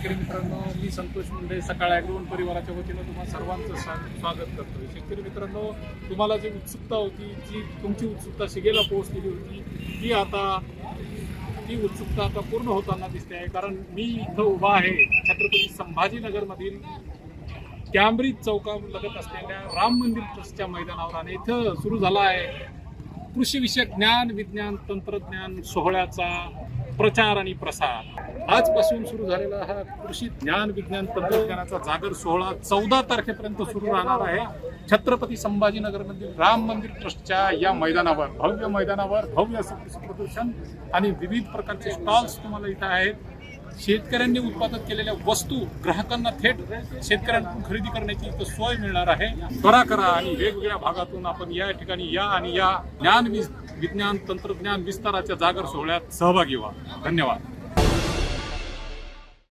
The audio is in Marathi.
शेतकरी मित्रांनो, मी संतोष मुंडे सकाळ ॲग्रोवन परिवाराच्या वतीनं तुम्हाला सर्वांचं स्वागत करतोय. शेतकरी मित्रांनो, तुम्हाला जी उत्सुकता होती, जी तुमची उत्सुकता शिगेला पोहोचलेली होती, ती उत्सुकता आता पूर्ण होताना दिसते आहे. कारण मी इथं उभा आहे छत्रपती संभाजीनगरमधील कॅम्ब्रिज चौकालगत असलेल्या राम मंदिर ट्रस्टच्या मैदानावर, आणि इथं सुरू झाला आहे कृषी विषयक ज्ञान विज्ञान तंत्रज्ञान सोहळ्याचा प्रचार आणि प्रसार. आजपासून सुरू झालेला हा कृषी ज्ञान विज्ञान तंत्रज्ञानाचा जागर सोहळा 14 तारखेपर्यंत सुरू राहणार आहे. छत्रपती संभाजीनगरमधील राम मंदिर ट्रस्टच्या या मैदानावर, भव्य मैदानावर भव्य असं कृषी प्रदर्शन आणि विविध प्रकारचे स्टॉल्स तुम्हाला इथं आहेत. शेतकऱ्यांनी उत्पादन केलेल्या वस्तू ग्राहकांना थेट शेतकऱ्यांकडून खरेदी करण्याची इथं सोय मिळणार आहे. त्वरा करा आणि वेगवेगळ्या भागातून आपण या ठिकाणी या आणि या ज्ञान विज्ञान तंत्रज्ञान विस्ताराच्या जागर सोहळ्यात सहभागी व्हा. धन्यवाद.